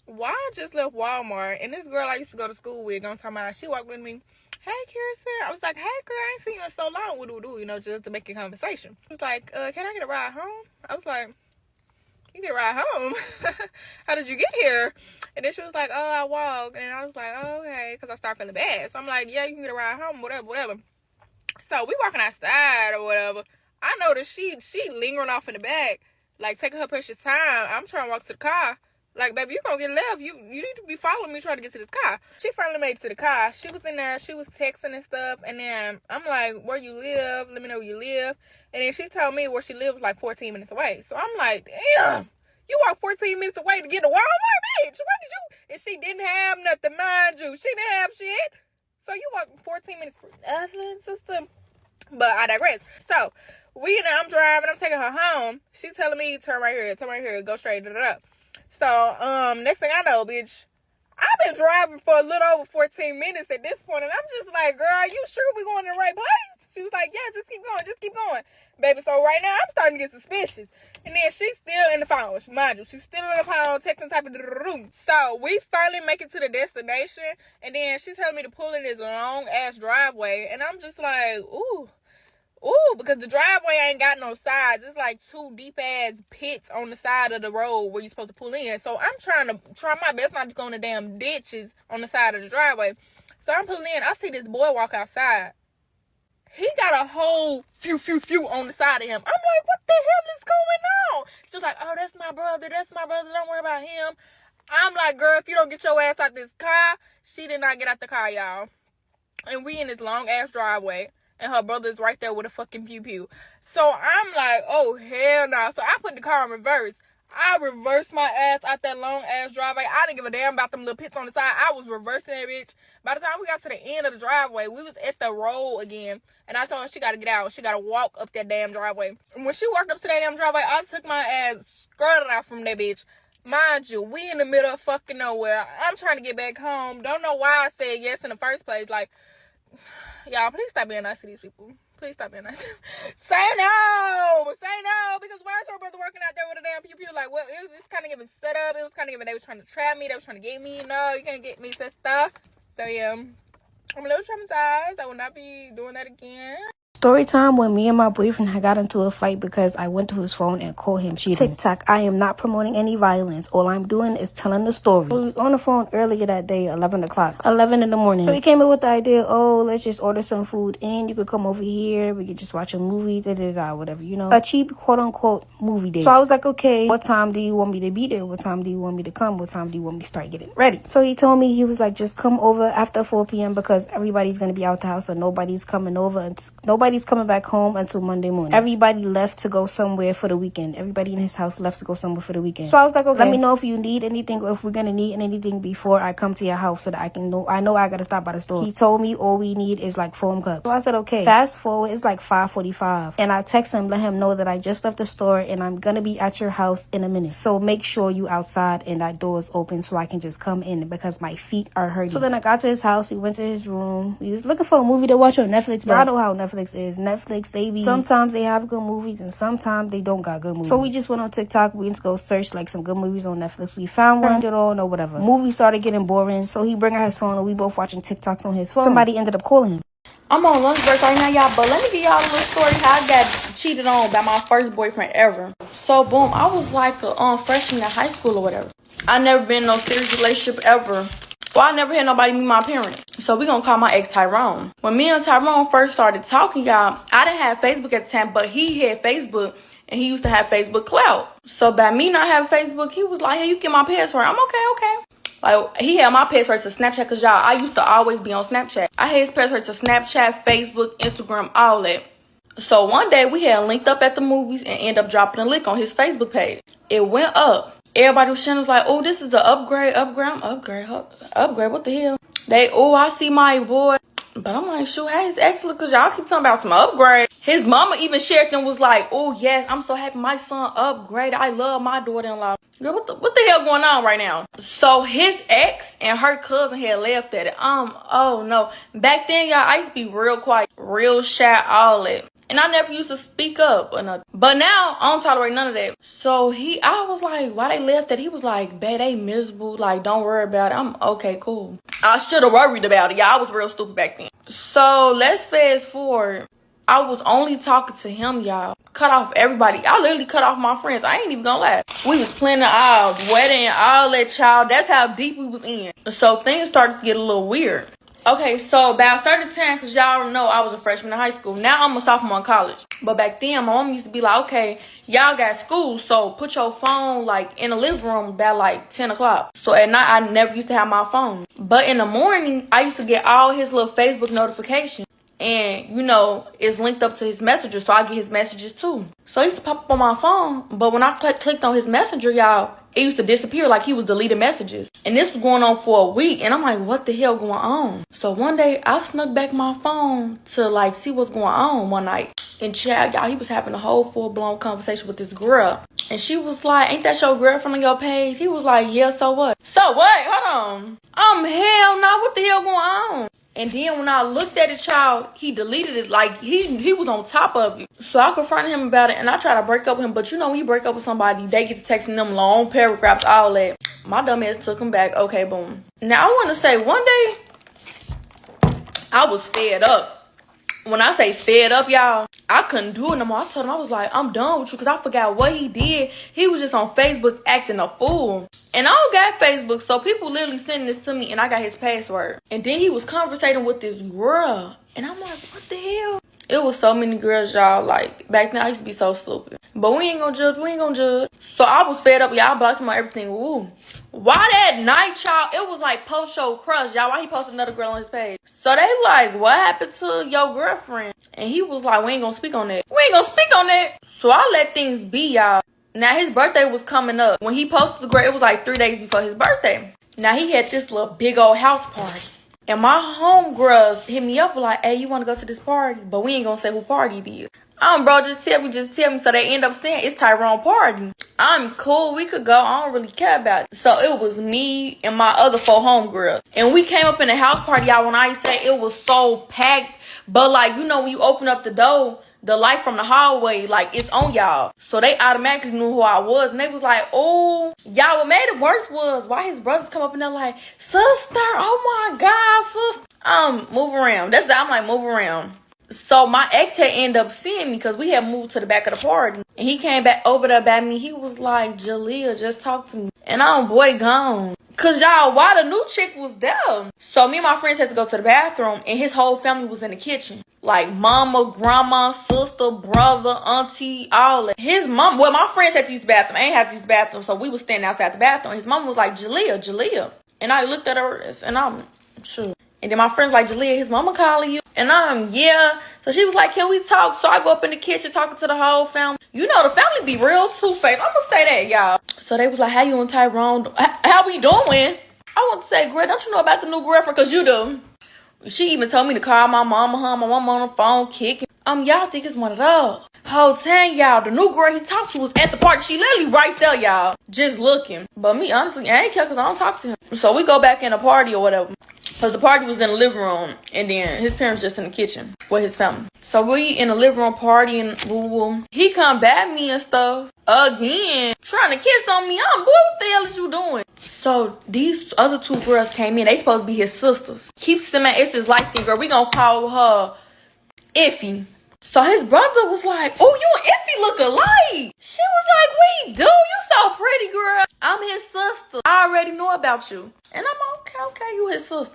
why I just left Walmart, and this girl I used to go to school with, don't talk about, she walked with me. Hey, Kirsten. I was like, hey, girl, I ain't seen you in so long. What do, you know, just to make a conversation. She was like, can I get a ride home? I was like, you get a ride home? How did you get here? And then she was like, oh, I walked. And I was like, oh, okay, because I started feeling bad. So I'm like, yeah, you can get a ride home, whatever. So we walking outside or whatever. I noticed she lingering off in the back, like taking her precious time. I'm trying to walk to the car. Like, baby, you gonna get left. You need to be following me trying to get to this car. She finally made it to the car. She was in there. She was texting and stuff. And then I'm like, where you live? Let me know where you live. And then she told me where she lives was like 14 minutes away. So I'm like, damn, you walk 14 minutes away to get to Walmart, bitch. What did you? And she didn't have nothing, mind you. She didn't have shit. So you walk 14 minutes for nothing, sister. But I digress. So I'm driving. I'm taking her home. She's telling me, turn right here, go straight, So, next thing I know, bitch, I've been driving for a little over 14 minutes at this point, and I'm just like, girl, are you sure we going to the right place? She was like, yeah, just keep going. Baby, so right now, I'm starting to get suspicious. And then she's still in the phone. Mind you, she's still in the phone, texting type of room. So, we finally make it to the destination, and then she's telling me to pull in this long-ass driveway, and I'm just like, ooh, because the driveway ain't got no sides. It's like two deep-ass pits on the side of the road where you're supposed to pull in. So I'm trying my best not to go in the damn ditches on the side of the driveway. So I'm pulling in. I see this boy walk outside. He got a whole few on the side of him. I'm like, what the hell is going on? She's like, oh, that's my brother. Don't worry about him. I'm like, girl, if you don't get your ass out this car. She did not get out the car, y'all. And we in this long-ass driveway. And her brother's right there with a fucking pew. So I'm like, oh, hell no. So I put the car in reverse. I reversed my ass out that long-ass driveway. I didn't give a damn about them little pits on the side. I was reversing that bitch. By the time we got to the end of the driveway, we was at the road again. And I told her she got to get out. She got to walk up that damn driveway. And when she walked up to that damn driveway, I took my ass, skirted out from that bitch. Mind you, we in the middle of fucking nowhere. I'm trying to get back home. Don't know why I said yes in the first place. Like, y'all, please stop being nice to these people. Please stop being nice. Say no, because why is your brother working out there with a damn pew? Like, well, it was kind of giving set up. It was kind of giving, they was trying to trap me. They was trying to get me. No, you can't get me, sister. So, yeah, I'm a little traumatized. I will not be doing that again. Story time when me and my boyfriend had got into a fight because I went to his phone and called him cheating. TikTok, I am not promoting any violence. All I'm doing is telling the story. We was on the phone earlier that day, 11 o'clock, 11 in the morning. So he came in with the idea, oh, let's just order some food in. You could come over here. We could just watch a movie, whatever, you know. A cheap, quote-unquote, movie date. So I was like, okay, what time do you want me to be there? What time do you want me to come? What time do you want me to start getting ready? So he told me, he was like, just come over after 4 p.m. because everybody's going to be out the house, so nobody's coming over. And nobody's coming back home until Monday morning. Everybody left to go somewhere for the weekend. Everybody in his house left to go somewhere for the weekend. So I was like, okay, let me know if you need anything or if we're gonna need anything before I come to your house so that I know I gotta stop by the store. He told me all we need is like foam cups. So I said, okay. Fast forward, it's like 5:45. And I text him, let him know that I just left the store and I'm gonna be at your house in a minute. So make sure you outside and that door is open so I can just come in because my feet are hurting. So then I got to his house. We went to his room. We was looking for a movie to watch on Netflix. But I know how Netflix is. Netflix, sometimes they have good movies and sometimes they don't got good movies. So we just went on TikTok. We went to go search like some good movies on Netflix. We found one, it all, or whatever. Movie started getting boring, so he bring out his phone and we both watching TikToks on his phone. Somebody ended up calling him. I'm on lunch break right now, y'all, but let me give y'all a little story how I got cheated on by my first boyfriend ever. So, boom, I was like a freshman in high school or whatever. I never been in no serious relationship ever. Well, I never had nobody meet my parents. So we gonna call my ex Tyrone. When me and Tyrone first started talking, y'all, I didn't have Facebook at the time, but he had Facebook and he used to have Facebook clout. So by me not having Facebook, he was like, hey, you get my password. I'm okay. Like, he had my password to Snapchat because, y'all, I used to always be on Snapchat. I had his password to Snapchat, Facebook, Instagram, all that. So one day we had linked up at the movies and ended up dropping a link on his Facebook page. It went up. Everybody was like, oh, this is an upgrade, what the hell? I see my boy. But I'm like, shoot, how his ex look? Because y'all keep talking about some upgrade. His mama even shared and was like, oh, yes, I'm so happy my son upgraded. I love my daughter-in-law. Girl, what the hell going on right now? So his ex and her cousin had left at it. Oh, no. Back then, y'all, I used to be real quiet, real shy, all that. And I never used to speak up or nothing. But now, I don't tolerate none of that. So I was like, why they left that? He was like, babe, they miserable. Like, don't worry about it. I'm okay, cool. I should have worried about it. Yeah, I was real stupid back then. So, let's fast forward. I was only talking to him, y'all. Cut off everybody. I literally cut off my friends. I ain't even gonna lie. We was planning our wedding, all that, child. That's how deep we was in. So, things started to get a little weird. Okay, so about a certain time, because y'all know I was a freshman in high school. Now I'm a sophomore in college. But back then, my mom used to be like, okay, y'all got school, so put your phone, like, in the living room about, like, 10 o'clock. So at night, I never used to have my phone. But in the morning, I used to get all his little Facebook notifications. And, you know, it's linked up to his messenger, so I get his messages too. So he used to pop up on my phone, but when I clicked on his messenger, y'all, it used to disappear like he was deleting messages. And this was going on for a week, and I'm like, what the hell going on? So one day, I snuck back my phone to, like, see what's going on one night. And child, y'all, he was having a whole full-blown conversation with this girl. And she was like, ain't that your girlfriend on your page? He was like, yeah, so what? So what? Hold on. Hell no, what the hell going on? And then when I looked at the child, he deleted it like he was on top of it. So I confronted him about it, and I tried to break up with him. But you know, when you break up with somebody, they get to texting them long paragraphs, all that. My dumb ass took him back. Okay, boom. Now I want to say one day, I was fed up. When I say fed up, y'all, I couldn't do it no more. I told him, I was like, I'm done with you, because I forgot what he did. He was just on Facebook acting a fool. And I don't got Facebook, so people literally sending this to me, and I got his password. And then he was conversating with this girl. And I'm like, what the hell? It was so many girls, y'all. Like, back then, I used to be so stupid. But we ain't gonna judge. We ain't gonna judge. So I was fed up. Y'all blocked him on everything. Ooh. Why that night, y'all? It was like post-show crush, y'all. Why he posted another girl on his page? So they like, what happened to your girlfriend? And he was like, we ain't gonna speak on that. We ain't gonna speak on that. So I let things be, y'all. Now, his birthday was coming up. When he posted the girl, it was like 3 days before his birthday. Now, he had this little big old house party. And my homegirls hit me up like, hey, you want to go to this party? But we ain't gonna say who party it is. Bro, just tell me. So they end up saying it's Tyrone party. I'm cool. We could go. I don't really care about it. So it was me and my other 4 homegirls. And we came up in the house party, y'all. When I say it was so packed. But like, you know, when you open up the door, the light from the hallway, like, it's on y'all. So they automatically knew who I was. And they was like, oh, y'all, what made it worse was why his brothers come up and they're like, sister, oh my God, sister. Move around. I'm like, move around. So my ex had ended up seeing me because we had moved to the back of the party. And he came back over there by me. He was like, Jalea, just talk to me. And boy, gone. Cause y'all, why the new chick was there? So me and my friends had to go to the bathroom, and his whole family was in the kitchen. Like mama, grandma, sister, brother, auntie, all that. His mom, well, my friends had to use the bathroom. I ain't had to use the bathroom, so we was standing outside the bathroom. His mom was like, Jalea. And I looked at her, and I'm sure. And then my friend's like, Jalea, his mama calling you. And yeah. So she was like, can we talk? So I go up in the kitchen talking to the whole family. You know, the family be real two-faced. I'm gonna say that, y'all. So they was like, how you and Tyrone? How we doing? I want to say, girl, don't you know about the new girlfriend? Because you do. She even told me to call my mama, my mama on the phone kicking. Y'all think it's one of those. Whole time, y'all, the new girl he talked to was at the party. She literally right there, y'all, just looking. But me, honestly, I ain't care because I don't talk to him. So we go back in the party or whatever. Because the party was in the living room, and then his parents just in the kitchen with his family. So we in the living room partying, woo-woo. He come back me and stuff again, trying to kiss on me. Boy, what the hell is you doing? So these other 2 girls came in. They supposed to be his sisters. Keep saying, it's this light-skinned girl. We gonna call her Iffy. So his brother was like, oh, you and Iffy look alike. She was like, we do. You so pretty, girl. I'm his sister. I already know about you. And I'm okay, you his sister.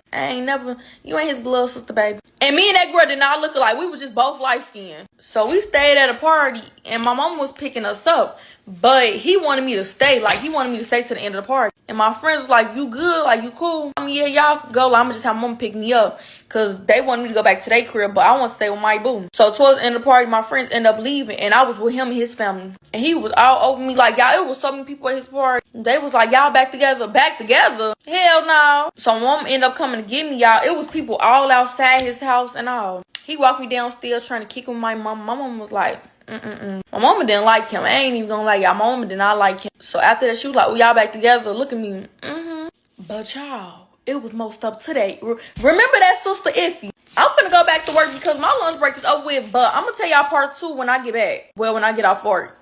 You ain't his blood sister, baby. And me and that girl did not look alike. We was just both light-skinned. So we stayed at a party, and my mom was picking us up. But he wanted me to stay. Like, he wanted me to stay to the end of the party. And my friends was like, you good? Like, you cool? Yeah, y'all could go. Like, I'm going to just have mom pick me up. Because they wanted me to go back to their crib. But I want to stay with my boo. So, towards the end of the party, my friends ended up leaving. And I was with him and his family. And he was all over me. Like, y'all, it was so many people at his party. They was like, y'all back together? Back together? Hell no. So, mom ended up coming to get me, y'all. It was people all outside his house and all. He walked me downstairs trying to kick with my mom. My mom was like, My mama didn't like him. I ain't even gonna lie, y'all. My mama did not like him. So after that, she was like, oh, y'all back together. Look at me. But y'all, it was most up today. Remember that sister Iffy? I'm finna go back to work because my lunch break is over with, but I'm gonna tell y'all part 2 when I get back. Well, when I get off work,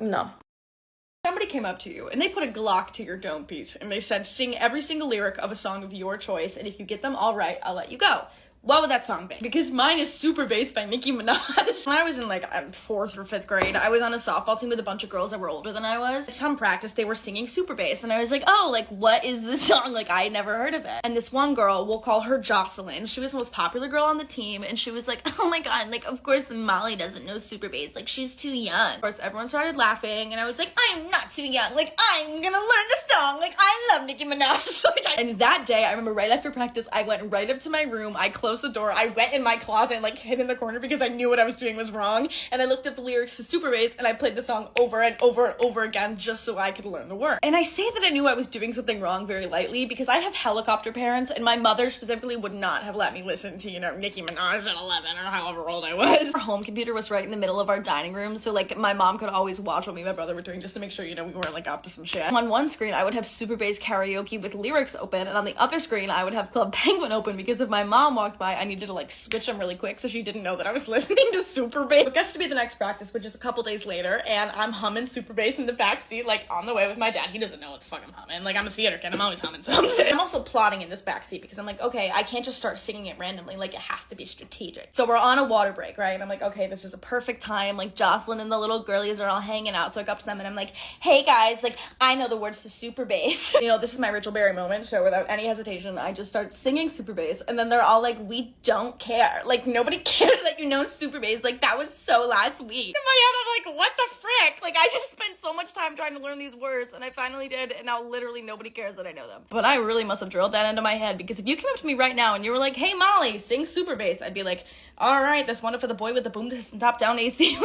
Somebody came up to you and they put a Glock to your dome piece and they said, sing every single lyric of a song of your choice, and if you get them all right, I'll let you go. What would that song be? Because mine is Super Bass by Nicki Minaj. When I was in like 4th or 5th grade, I was on a softball team with a bunch of girls that were older than I was. Some practice, they were singing Super Bass, and I was like, oh, like, what is this song? Like, I had never heard of it. And this one girl, we'll call her Jocelyn. She was the most popular girl on the team, and she was like, oh my god, like, of course Molly doesn't know Super Bass. Like, she's too young. Of course, everyone started laughing, and I was like, I'm not too young. Like, I'm gonna learn the song. Like, I love Nicki Minaj. And that day, I remember right after practice, I went right up to my room, I closed the door, I went in my closet and like hid in the corner because I knew what I was doing was wrong, and I looked up the lyrics to Super Bass and I played the song over and over and over again just so I could learn the word. And I say that I knew I was doing something wrong very lightly because I have helicopter parents, and my mother specifically would not have let me listen to, you know, Nicki Minaj at 11 or however old I was. Our home computer was right in the middle of our dining room, so like my mom could always watch what me and my brother were doing just to make sure, you know, we weren't like up to some shit. On one screen I would have Super Bass karaoke with lyrics open, and on the other screen I would have Club Penguin open because if my mom walked by I needed to like switch them really quick so she didn't know that I was listening to Super Bass. It gets to be the next practice, which is a couple days later, and I'm humming Super Bass in the backseat, like on the way with my dad. He doesn't know what the fuck I'm humming. Like, I'm a theater kid, I'm always humming something. I'm also plotting in this backseat because I'm like, okay, I can't just start singing it randomly, like it has to be strategic. So we're on a water break, right? And I'm like, okay, this is a perfect time. Like, Jocelyn and the little girlies are all hanging out, so I go up to them and I'm like, hey guys, like, I know the words to Super Bass. You know, this is my Rachel Berry moment, so without any hesitation, I just start singing Super Bass, and then they're all like, we don't care. Like, nobody cares that you know Super Bass. Like, that was so last week. In my head, I'm like, what the frick? Like, I just spent so much time trying to learn these words, and I finally did, and now literally nobody cares that I know them. But I really must have drilled that into my head, because if you came up to me right now and you were like, hey Molly, sing Super Bass, I'd be like, all right, that's one for the boy with the boom top down AC.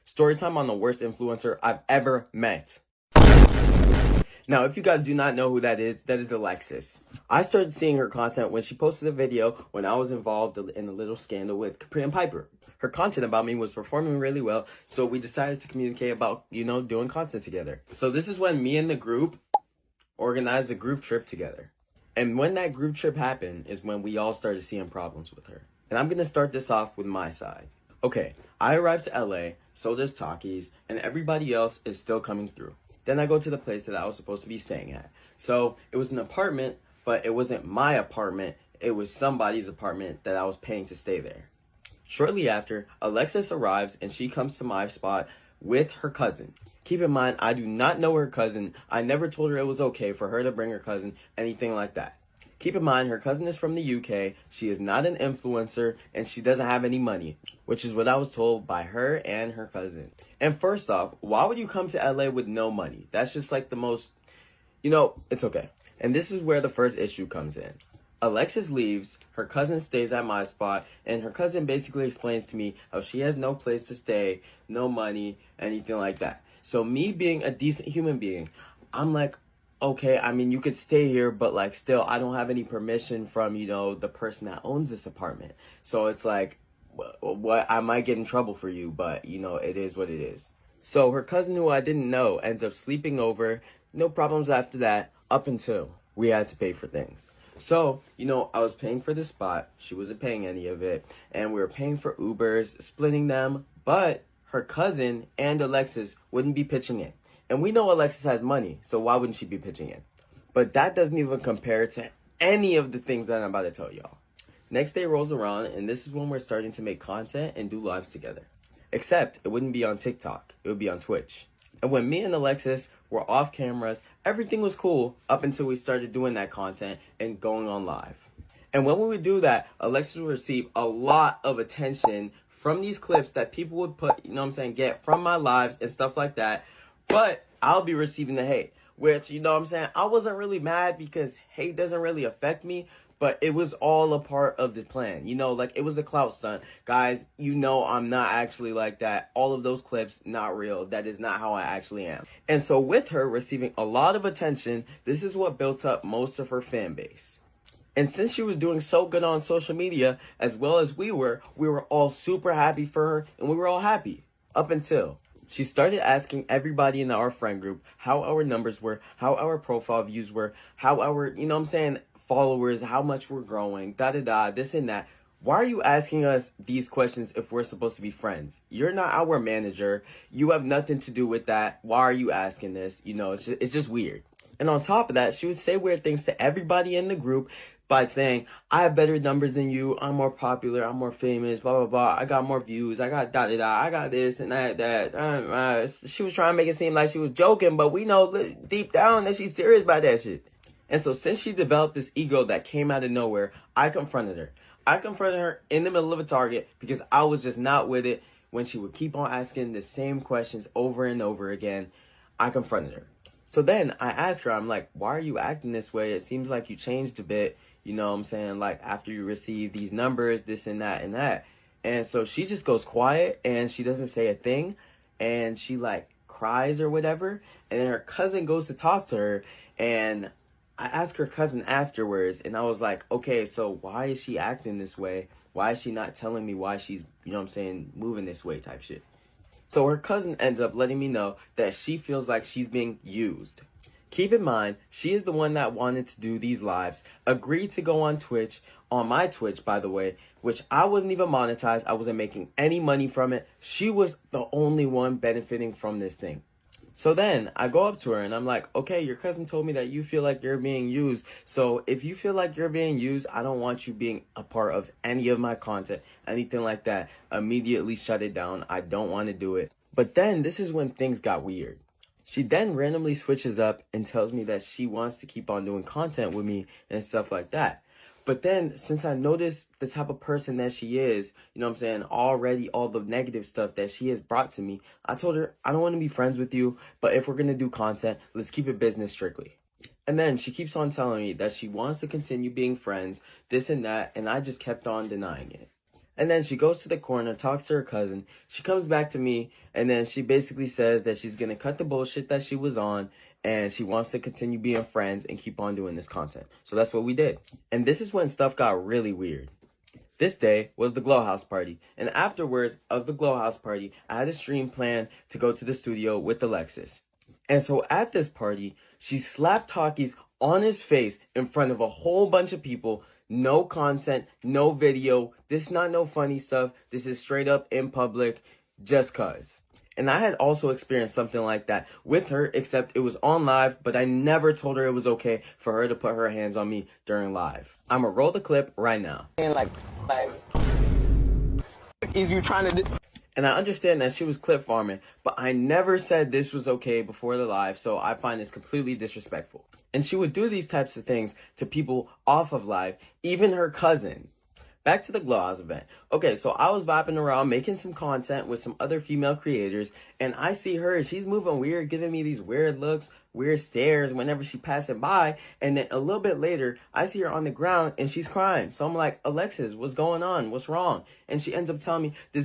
Story time on the worst influencer I've ever met. Now, if you guys do not know who that is Alexis. I started seeing her content when she posted a video when I was involved in a little scandal with Capri and Piper. Her content about me was performing really well, so we decided to communicate about, you know, doing content together. So this is when me and the group organized a group trip together. And when that group trip happened is when we all started seeing problems with her. And I'm going to start this off with my side. Okay, I arrived to LA, so does Takis, and everybody else is still coming through. Then I go to the place that I was supposed to be staying at. So it was an apartment, but it wasn't my apartment. It was somebody's apartment that I was paying to stay there. Shortly after, Alexis arrives and she comes to my spot with her cousin. Keep in mind, I do not know her cousin. I never told her it was okay for her to bring her cousin, anything like that. Keep in mind, her cousin is from the UK, she is not an influencer, and she doesn't have any money, which is what I was told by her and her cousin. And first off, why would you come to LA with no money? That's just like the most, you know, it's okay. And this is where the first issue comes in. Alexis leaves, her cousin stays at my spot, and her cousin basically explains to me how she has no place to stay, no money, anything like that. So me being a decent human being, I'm like, okay, I mean, you could stay here, but like still, I don't have any permission from, you know, the person that owns this apartment. So it's like, what, I might get in trouble for you, but you know, it is what it is. So her cousin, who I didn't know, ends up sleeping over, no problems after that, up until we had to pay for things. So, you know, I was paying for the spot, she wasn't paying any of it, and we were paying for Ubers, splitting them, but her cousin and Alexis wouldn't be pitching in. And we know Alexis has money, so why wouldn't she be pitching in? But that doesn't even compare to any of the things that I'm about to tell y'all. Next day rolls around, and this is when we're starting to make content and do lives together. Except, it wouldn't be on TikTok, it would be on Twitch. And when me and Alexis were off cameras, everything was cool up until we started doing that content and going on live. And when we would do that, Alexis would receive a lot of attention from these clips that people would put, you know what I'm saying, get from my lives and stuff like that. But I'll be receiving the hate, which, you know what I'm saying, I wasn't really mad because hate doesn't really affect me, but it was all a part of the plan. You know, like, it was a clout stunt. Guys, you know I'm not actually like that. All of those clips, not real. That is not how I actually am. And so with her receiving a lot of attention, this is what built up most of her fan base. And since she was doing so good on social media, as well as we were all super happy for her, and we were all happy. Up until she started asking everybody in our friend group how our numbers were, how our profile views were, how our, you know what I'm saying, followers, how much we're growing, this and that. Why are you asking us these questions if we're supposed to be friends? You're not our manager. You have nothing to do with that. Why are you asking this? You know, it's just weird. And on top of that, she would say weird things to everybody in the group by saying, I have better numbers than you. I'm more popular. I'm more famous. Blah, blah, blah. I got more views. I got da-da-da. I got this and that. She was trying to make it seem like she was joking, but we know deep down that she's serious about that shit. And so since she developed this ego that came out of nowhere, I confronted her. I confronted her in the middle of a Target because I was just not with it when she would keep on asking the same questions over and over again. I confronted her. So then I asked her, I'm like, why are you acting this way? It seems like you changed a bit. You know what I'm saying? Like after you receive these numbers, this and that and that. And so she just goes quiet and she doesn't say a thing. And she like cries or whatever. And then her cousin goes to talk to her. And I asked her cousin afterwards, and I was like, okay, so why is she acting this way? Why is she not telling me why she's, you know what I'm saying, moving this way type shit? So her cousin ends up letting me know that she feels like she's being used. Keep in mind, she is the one that wanted to do these lives, agreed to go on Twitch, on my Twitch, by the way, which I wasn't even monetized. I wasn't making any money from it. She was the only one benefiting from this thing. So then I go up to her and I'm like, okay, your cousin told me that you feel like you're being used. So if you feel like you're being used, I don't want you being a part of any of my content, anything like that. Immediately shut it down. I don't want to do it. But then this is when things got weird. She then randomly switches up and tells me that she wants to keep on doing content with me and stuff like that. But then, since I noticed the type of person that she is, you know what I'm saying, already all the negative stuff that she has brought to me, I told her, I don't want to be friends with you, but if we're going to do content, let's keep it business strictly. And then she keeps on telling me that she wants to continue being friends, this and that, and I just kept on denying it. And then she goes to the corner, talks to her cousin, she comes back to me, and then she basically says that she's going to cut the bullshit that she was on, and she wants to continue being friends and keep on doing this content. So that's what we did. And this is when stuff got really weird. This day was the Glow House party. And afterwards of the Glow House party, I had a stream planned to go to the studio with Alexis. And so at this party, she slapped Talkies on his face in front of a whole bunch of people. No content, no video. This is not no funny stuff. This is straight up in public, just cuz. And I had also experienced something like that with her, except it was on live, but I never told her it was okay for her to put her hands on me during live. I'm gonna roll the clip right now. And like, is you trying to do? And I understand that she was clip farming, but I never said this was okay before the live, so I find this completely disrespectful. And she would do these types of things to people off of live, even her cousin. Back to the Glow House event. Okay, so I was vibing around, making some content with some other female creators, and I see her, she's moving weird, giving me these weird looks, weird stares whenever she passing by, and then a little bit later, I see her on the ground, and she's crying. So I'm like, Alexis, what's going on? What's wrong? And she ends up telling me,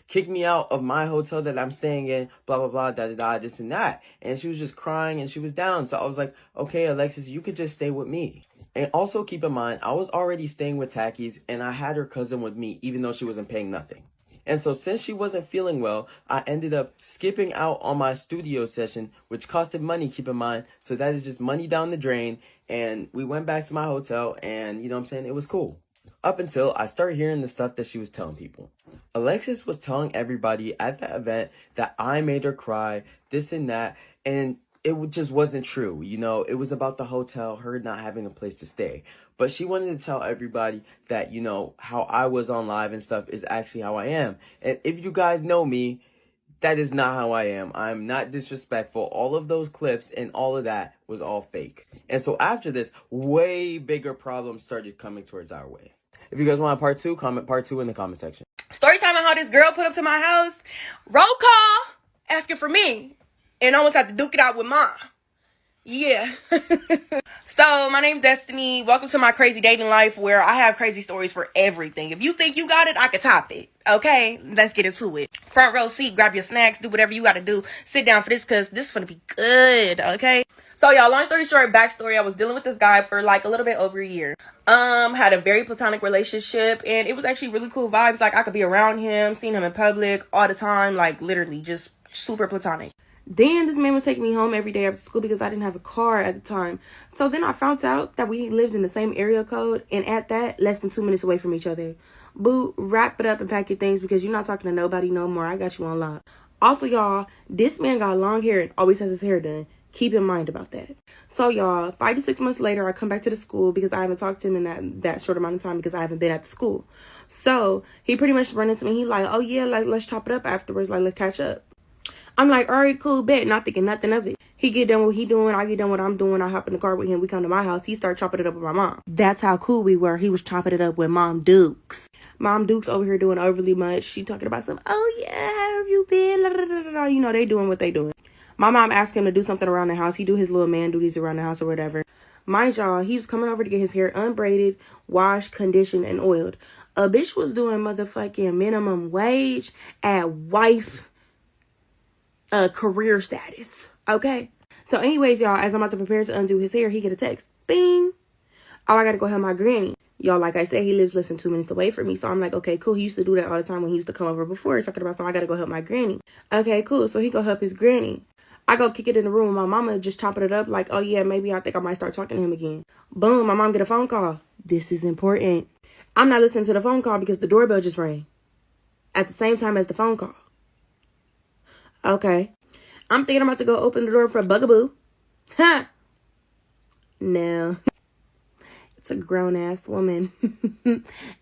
kick me out of my hotel that I'm staying in, blah, blah, blah, da, da, da, this and that. And she was just crying, and she was down. So I was like, okay, Alexis, you could just stay with me. And also keep in mind, I was already staying with Tackies, and I had her cousin with me, even though she wasn't paying nothing. And so since she wasn't feeling well, I ended up skipping out on my studio session, which costed money, keep in mind. So that is just money down the drain. And we went back to my hotel, and you know what I'm saying? It was cool. Up until I started hearing the stuff that she was telling people. Alexis was telling everybody at the event that I made her cry, this and that, and it just wasn't true. You know, it was about the hotel, her not having a place to stay. But she wanted to tell everybody that, you know, how I was on live and stuff is actually how I am. And if you guys know me, that is not how I am. I'm not disrespectful. All of those clips and all of that was all fake. And so after this, way bigger problems started coming towards our way. If you guys want a part 2, comment part 2 in the comment section. Story time on how this girl put up to my house. Roll call, asking for me. And I almost had to duke it out with mom. Yeah. So, my name's Destiny. Welcome to my crazy dating life where I have crazy stories for everything. If you think you got it, I can top it. Okay? Let's get into it. Front row seat, grab your snacks, do whatever you gotta do. Sit down for this because this is gonna be good. Okay? So, y'all, long story short, backstory, I was dealing with this guy for like a little bit over a year. Had a very platonic relationship, and it was actually really cool vibes. Like, I could be around him, seeing him in public all the time, like, literally just super platonic. Then this man was taking me home every day after school because I didn't have a car at the time. So then I found out that we lived in the same area code, and at that, less than 2 minutes away from each other. Boo, wrap it up and pack your things because you're not talking to nobody no more. I got you on lock. Also, y'all, this man got long hair and always has his hair done. Keep in mind about that. So, y'all, 5 to 6 months later, I come back to the school because I haven't talked to him in that short amount of time because I haven't been at the school. So, he pretty much run into me. He like, oh, yeah, like, let's chop it up afterwards. Like, let's catch up. I'm like, all right, cool, bet. Not thinking nothing of it. He get done what he doing. I get done what I'm doing. I hop in the car with him. We come to my house. He start chopping it up with my mom. That's how cool we were. He was chopping it up with Mom Dukes. Mom Dukes over here doing overly much. She talking about some, oh, yeah, how have you been? La, da, da, da, da. You know, they doing what they doing. My mom asked him to do something around the house. He do his little man duties around the house or whatever. Mind y'all, he was coming over to get his hair unbraided, washed, conditioned, and oiled. A bitch was doing motherfucking minimum wage at wife career status. Okay? So anyways, y'all, as I'm about to prepare to undo his hair, he get a text. Bing! Oh, I gotta go help my granny. Y'all, like I said, he lives less than 2 minutes away from me. So I'm like, okay, cool. He used to do that all the time when he used to come over before. Talking about, so I gotta go help my granny. Okay, cool. So he go help his granny. I go kick it in the room with my mama, just chopping it up like, oh yeah, maybe I think I might start talking to him again. Boom, my mom get a phone call. This is important. I'm not listening to the phone call because the doorbell just rang at the same time as the phone call. Okay. I'm thinking I'm about to go open the door for a bugaboo. Huh. No. It's a grown-ass woman.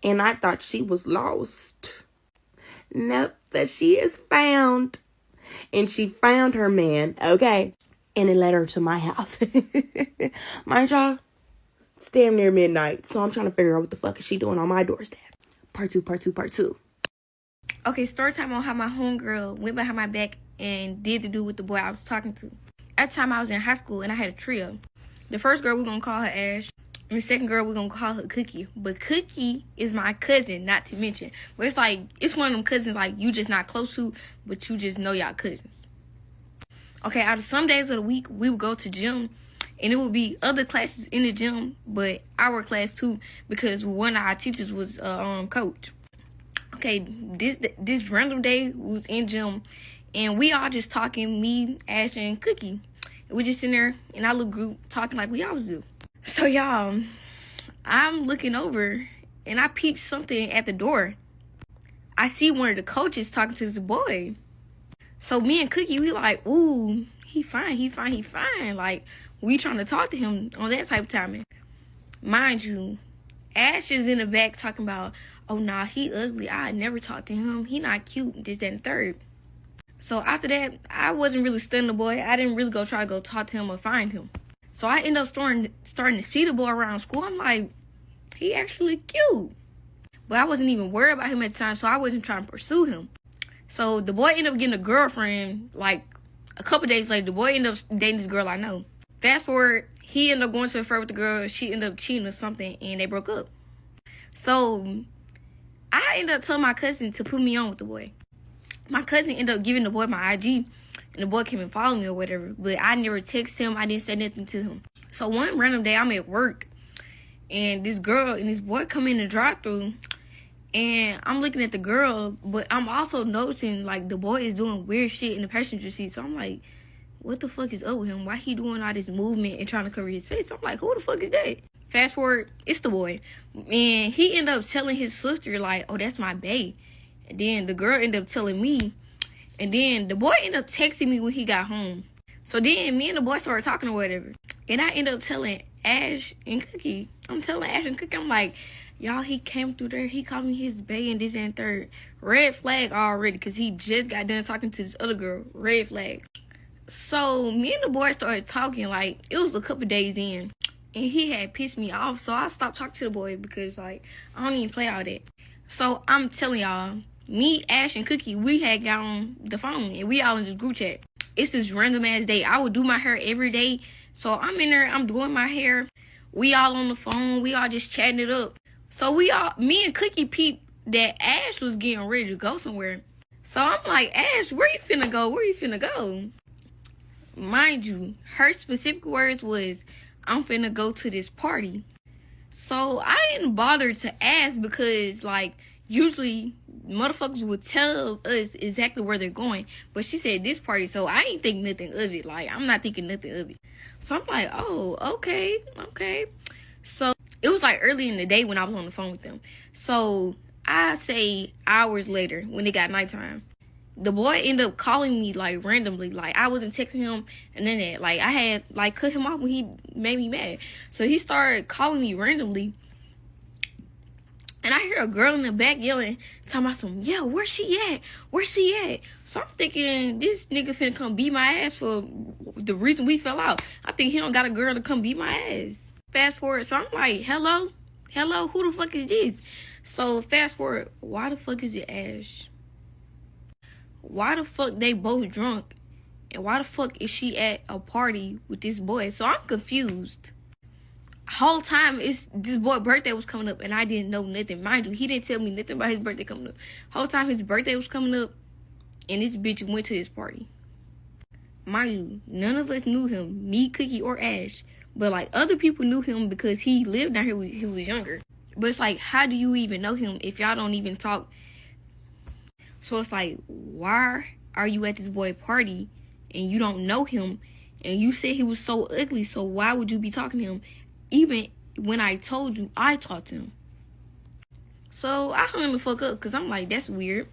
And I thought she was lost. Nope, but she is found. And she found her man, okay? And it led her to my house. Mind y'all, it's damn near midnight. So I'm trying to figure out what the fuck is she doing on my doorstep. Part two. Okay, story time on how my homegirl went behind my back and did the dude with the boy I was talking to. At the time I was in high school and I had a trio. The first girl, we're going to call her Ash. And the second girl, we're going to call her Cookie. But Cookie is my cousin, not to mention. But it's like, it's one of them cousins like you just not close to, but you just know y'all cousins. Okay, out of some days of the week, we would go to gym. And it would be other classes in the gym, but our class too, because one of our teachers was coach. Okay, this random day we was in gym. And we all just talking, me, Ash, and Cookie. And we just sitting there in our little group talking like we always do. So, y'all, I'm looking over, and I peeped something at the door. I see one of the coaches talking to this boy. So, me and Cookie, we like, ooh, he fine. Like, we trying to talk to him on that type of timing. Mind you, Ash is in the back talking about, oh, nah, he ugly. I never talk to him. He not cute, this, that, and third. So after that, I wasn't really studying the boy. I didn't really try to go talk to him or find him. So I ended up starting to see the boy around school. I'm like, he actually cute. But I wasn't even worried about him at the time, so I wasn't trying to pursue him. So the boy ended up getting a girlfriend. Like a couple days later, the boy ended up dating this girl I know. Fast forward, he ended up going to the fair with the girl. She ended up cheating or something, and they broke up. So I ended up telling my cousin to put me on with the boy. My cousin ended up giving the boy my IG, and the boy came and followed me or whatever. But I never texted him. I didn't say nothing to him. So one random day, I'm at work, and this girl and this boy come in the drive-thru, and I'm looking at the girl, but I'm also noticing, like, the boy is doing weird shit in the passenger seat. So I'm like, what the fuck is up with him? Why he doing all this movement and trying to cover his face? I'm like, who the fuck is that? Fast forward, it's the boy. And he ended up telling his sister, like, oh, that's my bae. And then the girl ended up telling me. And then the boy ended up texting me when he got home. So then me and the boy started talking or whatever. And I ended up telling Ash and Cookie. I'm telling Ash and Cookie, I'm like, y'all, he came through there. He called me his bae and this and third. Red flag already, because he just got done talking to this other girl. Red flag. So me and the boy started talking, like, it was a couple days in. And he had pissed me off. So I stopped talking to the boy because, like, I don't even play all that. So I'm telling y'all, me, Ash, and Cookie, we had got on the phone, and we all in this group chat. It's this random ass day. I would do my hair every day. So I'm in there, I'm doing my hair. We all on the phone. We all just chatting it up. So me and Cookie peeped that Ash was getting ready to go somewhere. So I'm like, Ash, where you finna go? Where you finna go? Mind you, her specific words was, I'm finna go to this party. So I didn't bother to ask because, like, usually motherfuckers would tell us exactly where they're going. But she said this party, so I ain't think nothing of it. Like, I'm not thinking nothing of it. So I'm like, oh, okay. So it was like early in the day when I was on the phone with them. So I say hours later, when it got nighttime, the boy ended up calling me, like, randomly. Like, I wasn't texting him and then that. Like, I had, like, cut him off when he made me mad. So he started calling me randomly. And I hear a girl in the back yelling, talking about some, yeah, where's she at? Where's she at? So I'm thinking, this nigga finna come beat my ass for the reason we fell out. I think he don't got a girl to come beat my ass. Fast forward, so I'm like, hello? Hello? Who the fuck is this? So fast forward, why the fuck is it Ash? Why the fuck they both drunk? And why the fuck is she at a party with this boy? So I'm confused. Whole time it's this boy's birthday was coming up and I didn't know nothing. Mind you, he didn't tell me nothing about his birthday coming up. Whole time his birthday was coming up and this bitch went to his party. Mind you, none of us knew him, me, Cookie, or Ash. But like other people knew him because he lived down here when he was younger. But it's like, how do you even know him if y'all don't even talk? So it's like, why are you at this boy party and you don't know him? And you said he was so ugly, so why would you be talking to him? Even when I told you I talked to him. So I hung the fuck up because I'm like, that's weird.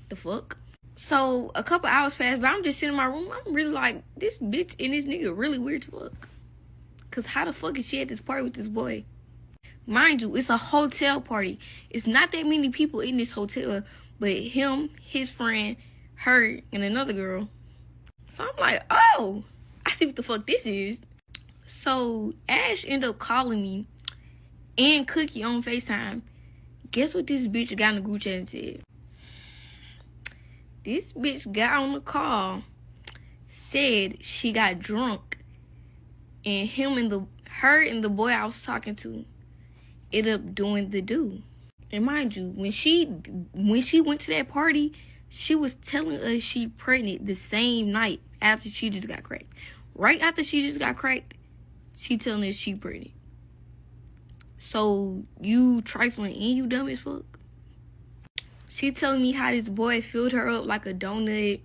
The fuck? So a couple hours passed, but I'm just sitting in my room. I'm really like, this bitch and this nigga really weird to fuck. Because how the fuck is she at this party with this boy? Mind you, it's a hotel party. It's not that many people in this hotel, but him, his friend, her, and another girl. So I'm like, oh, I see what the fuck this is. So Ash ended up calling me and Cookie on FaceTime. Guess what this bitch got in the group chat and said? This bitch got on the call, said she got drunk, and her and the boy I was talking to ended up doing the do. And mind you, when she went to that party, she was telling us she pregnant the same night after she just got cracked. Right after she just got cracked, she telling us she pregnant. So you trifling and you dumb as fuck. She telling me how this boy filled her up like a donut.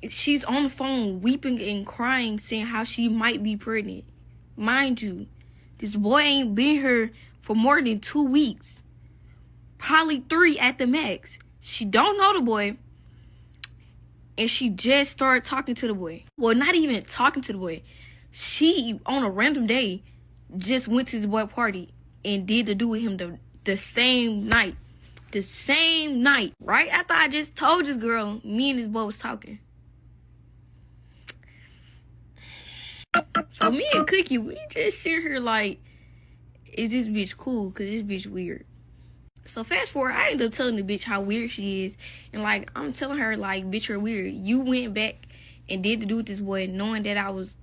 She's on the phone weeping and crying, saying how she might be pregnant. Mind you, this boy ain't been here for more than 2 weeks. Probably 3 at the max. She don't know the boy. And she just started talking to the boy. Well, not even talking to the boy. She, on a random day, just went to his boy party and did the do with him the same night. The same night. Right after I just told this girl, me and this boy was talking. So me and Cookie, we just sit here like, is this bitch cool? Because this bitch weird. So fast forward, I ended up telling the bitch how weird she is. And like, I'm telling her like, bitch, you're weird. You went back and did the do with this boy knowing that I was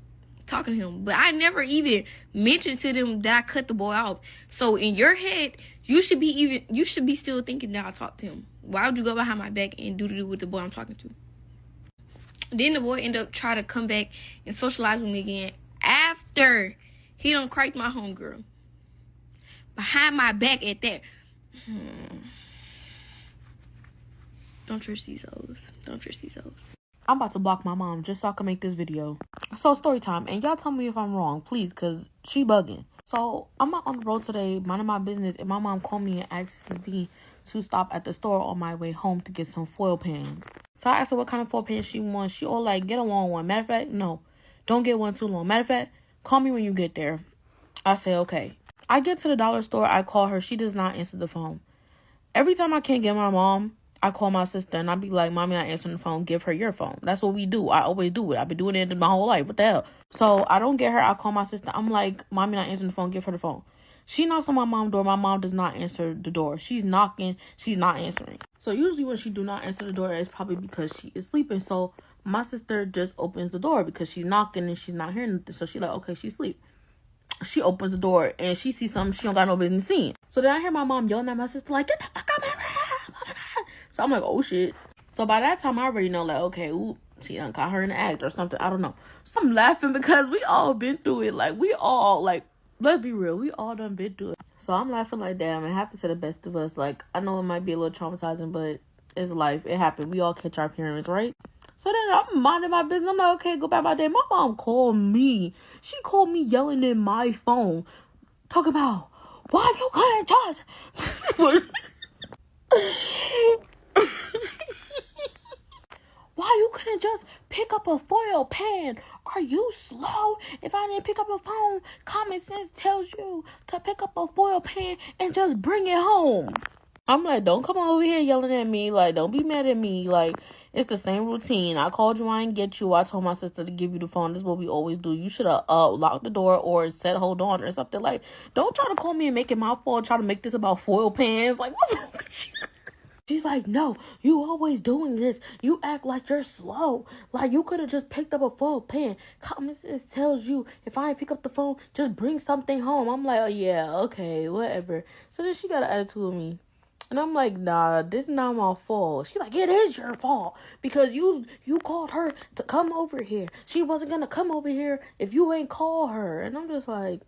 talking to him. But I never even mentioned to them that I cut the boy off. So in your head, you should be still thinking that I talked to him. Why would you go behind my back and do the do with the boy I'm talking to? Then the boy ended up trying to come back and socialize with me again after he done cracked my homegirl. Behind my back at that. Don't trust these hoes. Don't trust these hoes. I'm about to block my mom just so I can make this video. So story time, and y'all tell me if I'm wrong, please, because she bugging. So I'm out on the road today, minding my business, and my mom called me and asked me to stop at the store on my way home to get some foil pans. So I asked her what kind of foil pans she wants. She all like, get a long one. Matter of fact, no, don't get one too long. Matter of fact, call me when you get there. I say, okay. I get to the dollar store, I call her, she does not answer the phone. Every time I can't get my mom, I call my sister and I be like, mommy not answering the phone, give her your phone. That's what we do. I always do it. I've been doing it my whole life. What the hell? So I don't get her, I call my sister. I'm like, mommy not answering the phone, give her the phone. She knocks on my mom's door. My mom does not answer the door. She's knocking, she's not answering. So usually when she do not answer the door, it's probably because she is sleeping. So my sister just opens the door because she's knocking and she's not hearing nothing. So she's like, okay, she's asleep. She opens the door and she sees something she don't got no business seeing. So then I hear my mom yelling at my sister like, get the fuck out of my room. So I'm like, oh shit. So by that time I already know like, okay, ooh, she done caught her in the act or something. I don't know. So I'm laughing because we all been through it. Like we all, like, let's be real, we all done been through it. So I'm laughing like, damn, it happened to the best of us. Like, I know it might be a little traumatizing, but it's life. It happened. We all catch our parents, right? So then I'm minding my business. I'm like, okay, go back my day. My mom called me. She called me yelling in my phone. Talking about, why you couldn't just... Why you couldn't just pick up a foil pan? Are you slow? If I didn't pick up a phone, common sense tells you to pick up a foil pan and just bring it home. I'm like, don't come over here yelling at me. Like, don't be mad at me. Like, it's the same routine. I called you, I didn't get you. I told my sister to give you the phone. This is what we always do. You should have locked the door or said hold on or something. Like, don't try to call me and make it my fault. Try to make this about foil pans. Like, what's wrong with you? She's like, no, you always doing this. You act like you're slow. Like, you could have just picked up a foil pan. Common sense tells you, if I ain't pick up the phone, just bring something home. I'm like, oh, yeah, okay, whatever. So then she got an attitude with me. And I'm like, nah, this is not my fault. She's like, it is your fault. Because you called her to come over here. She wasn't going to come over here if you ain't call her. And I'm just like...